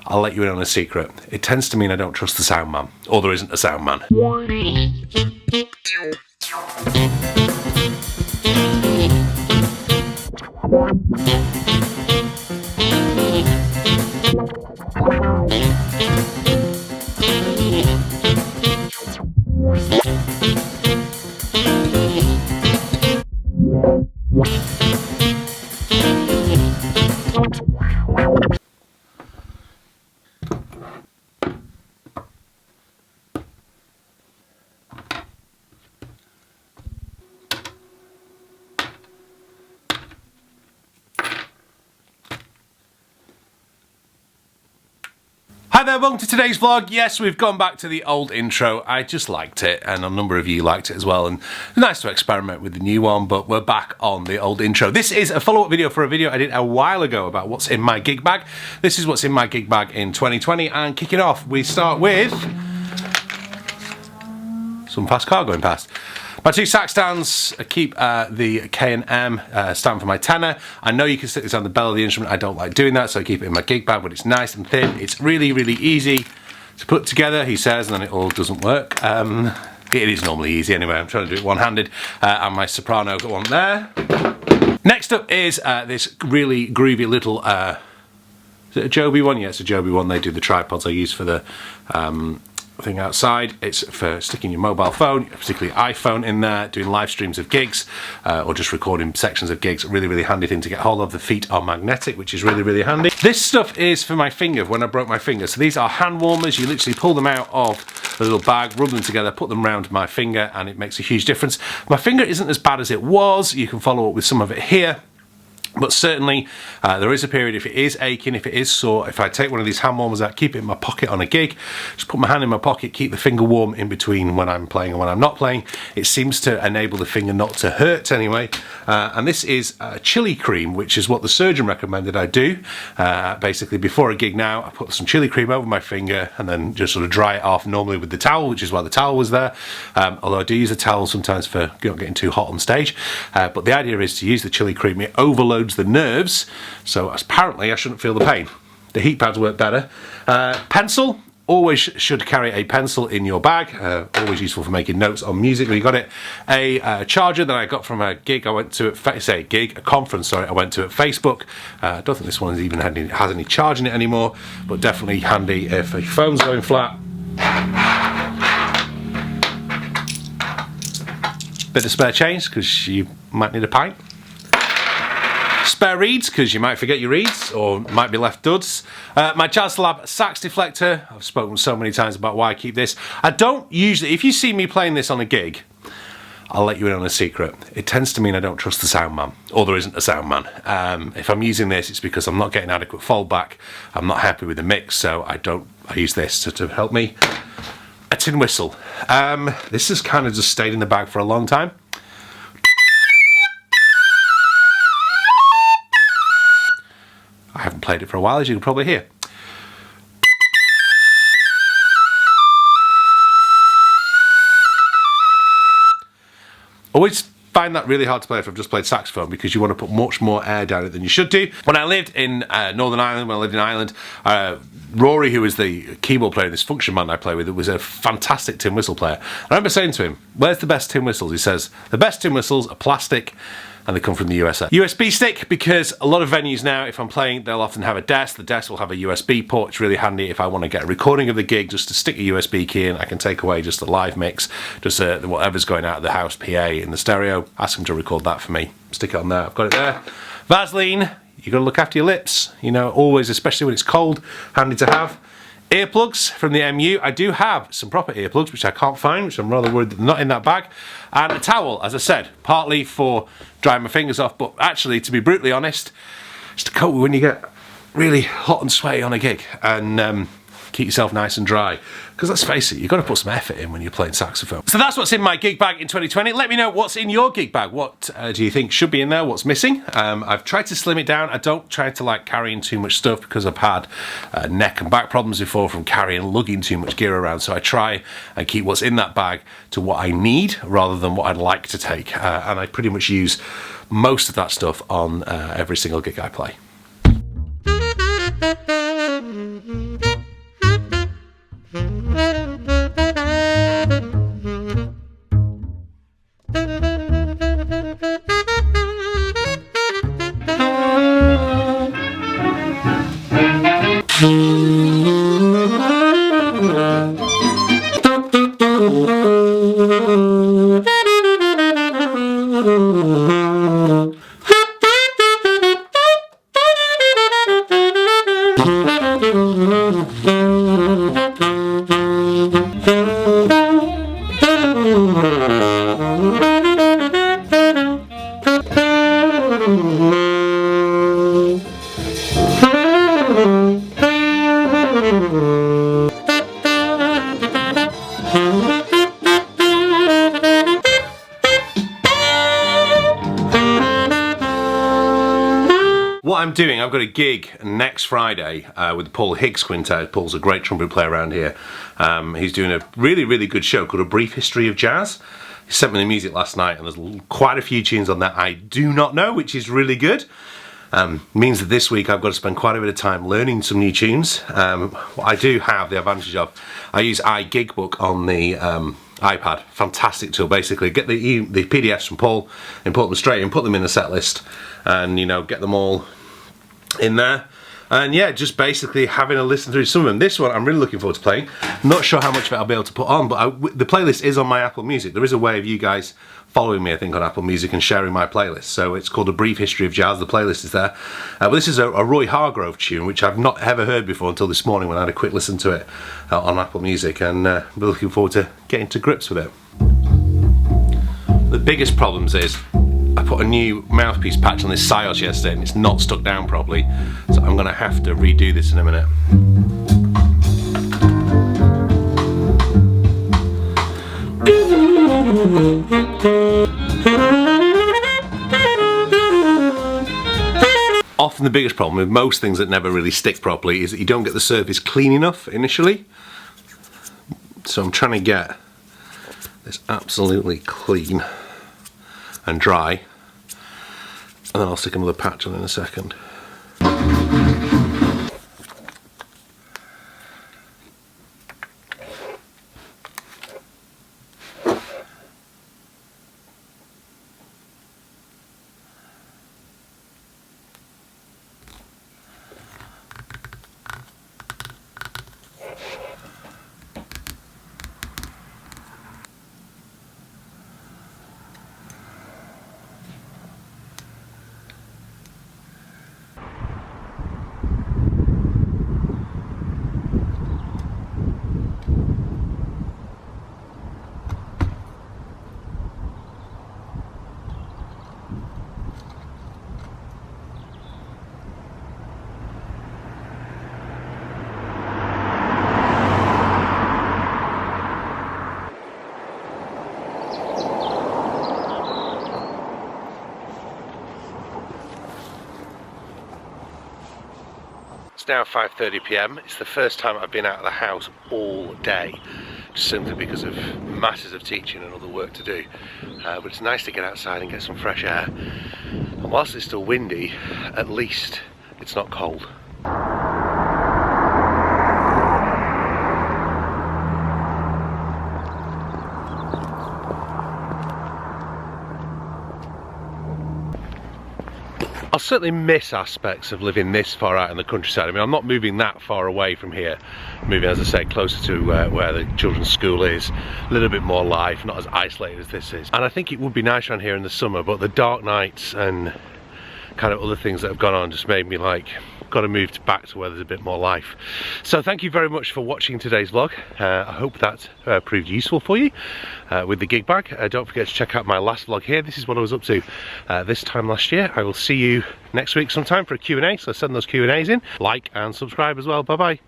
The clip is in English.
I'll let you in on a secret. It tends to mean I don't trust the sound man, or there isn't a sound man. Hi there, welcome to today's vlog. Yes, we've gone back to the old intro. I just liked it, and a number of you liked it as well, and it's nice to experiment with the new one, but we're back on the old intro. This is a follow-up video for a video I did a while ago about what's in my gig bag. This is what's in my gig bag in 2020, and kicking off, we start with some fast car going past. My two sax stands, I keep the K&M stand for my tenor. I know you can stick this on the bell of the instrument. I don't like doing that, so I keep it in my gig bag, but it's nice and thin. It's really, really easy to put together, he says, and then it all doesn't work. It is normally easy anyway. I'm trying to do it one-handed, and my soprano got one there. Next up is this really groovy little, is it a Joby one? Yeah, it's a Joby one. They do the tripods I use for the thing outside. It's for sticking your mobile phone, particularly iPhone, in there, doing live streams of gigs, or just recording sections of gigs. Really, really handy thing to get hold of. The feet are magnetic, which is really, really handy. This stuff is for my finger when I broke my finger. So these are hand warmers. You literally pull them out of the little bag, rub them together, put them around my finger, and it makes a huge difference. My finger isn't as bad as it was. You can follow up with some of it here. But certainly, there is a period if it is aching, if it is sore, if I take one of these hand warmers out, keep it in my pocket on a gig, just put my hand in my pocket, keep the finger warm in between when I'm playing and when I'm not playing, it seems to enable the finger not to hurt anyway. And this is chili cream, which is what the surgeon recommended I do. Basically, before a gig now, I put some chili cream over my finger and then just sort of dry it off, normally with the towel, which is why the towel was there. Although I do use a towel sometimes for not getting too hot on stage. But the idea is to use the chili cream. It overloads the nerves, so apparently I shouldn't feel the pain. The heat pads work better. Pencil, always should carry a pencil in your bag, always useful for making notes on music when you got it. A charger that I got from a gig I went to at a conference, sorry, I went to at Facebook. I don't think this one even has any charge in it anymore, but definitely handy if your phone's going flat. Bit of spare change because you might need a pint. Spare reeds, because you might forget your reeds, or might be left duds. My Jazz Lab sax deflector. I've spoken so many times about why I keep this. I don't usually, if you see me playing this on a gig, I'll let you in on a secret. It tends to mean I don't trust the sound man, or there isn't a sound man. If I'm using this, it's because I'm not getting adequate fallback. I'm not happy with the mix, so I use this to help me. A tin whistle. This has kind of just stayed in the bag for a long time. I haven't played it for a while, as you can probably hear. Always find that really hard to play if I've just played saxophone, because you want to put much more air down it than you should do. When I lived in Northern Ireland, when I lived in Ireland, Rory, who was the keyboard player in this function band I play with, was a fantastic tin whistle player. I remember saying to him, "Where's the best tin whistles?" He says, "The best tin whistles are plastic, and they come from the USA." USB stick, because a lot of venues now, if I'm playing, they'll often have a desk. The desk will have a USB port. It's really handy if I want to get a recording of the gig, just to stick a USB key in. I can take away just the live mix, just whatever's going out of the house PA in the stereo, ask them to record that for me. Stick it on there. I've got it there. Vaseline, you got to look after your lips. You know, always, especially when it's cold, handy to have. Earplugs from the MU. I do have some proper earplugs, which I can't find, which I'm rather worried that they're not in that bag. And a towel, as I said, partly for drying my fingers off, but actually, to be brutally honest, just to cope with when you get really hot and sweaty on a gig, and keep yourself nice and dry. Because let's face it, you've got to put some effort in when you're playing saxophone. So that's what's in my gig bag in 2020. Let me know what's in your gig bag. What do you think should be in there? What's missing? I've tried to slim it down. I don't try to like carrying too much stuff, because I've had neck and back problems before from lugging too much gear around. So I try and keep what's in that bag to what I need rather than what I'd like to take. And I pretty much use most of that stuff on every single gig I play. What I'm doing, I've got a gig next Friday with Paul Higgs Quintet. Paul's a great trumpet player around here. He's doing a really, really good show called A Brief History of Jazz. He sent me the music last night, and there's quite a few tunes on that I do not know, which is really good. Means that this week I've got to spend quite a bit of time learning some new tunes. What I do have the advantage of, I use iGigbook on the iPad. Fantastic tool. Basically, get the PDFs from Paul, import them straight in, put them in a set list, and you know, get them all in there. And yeah, just basically having a listen through some of them. This one I'm really looking forward to playing. Not sure how much of it I'll be able to put on, but the playlist is on my Apple Music. There is a way of you guys following me, I think, on Apple Music and sharing my playlist. So it's called A Brief History of Jazz. The playlist is there. But this is a Roy Hargrove tune, which I've not ever heard before until this morning when I had a quick listen to it on Apple Music, and we're looking forward to getting to grips with it. The biggest problems is I put a new mouthpiece patch on this Sios yesterday and it's not stuck down properly, so I'm going to have to redo this in a minute. Often the biggest problem with most things that never really stick properly is that you don't get the surface clean enough initially. So I'm trying to get this absolutely clean and dry, and then I'll stick another patch on in a second. It's now 5:30 PM. It's the first time I've been out of the house all day, simply because of masses of teaching and other work to do. But it's nice to get outside and get some fresh air. And whilst it's still windy, at least it's not cold. I'll certainly miss aspects of living this far out in the countryside. I mean, I'm not moving that far away from here. I'm moving, as I say, closer to where the children's school is. A little bit more life, not as isolated as this is. And I think it would be nice around here in the summer, but the dark nights and kind of other things that have gone on just made me like, got to move back to where there's a bit more life. So thank you very much for watching today's vlog. I hope that proved useful for you with the gig bag. Don't forget to check out my last vlog here. This is what I was up to this time last year. I will see you next week sometime for a Q&A, so send those Q&As in. Like and subscribe as well. Bye bye.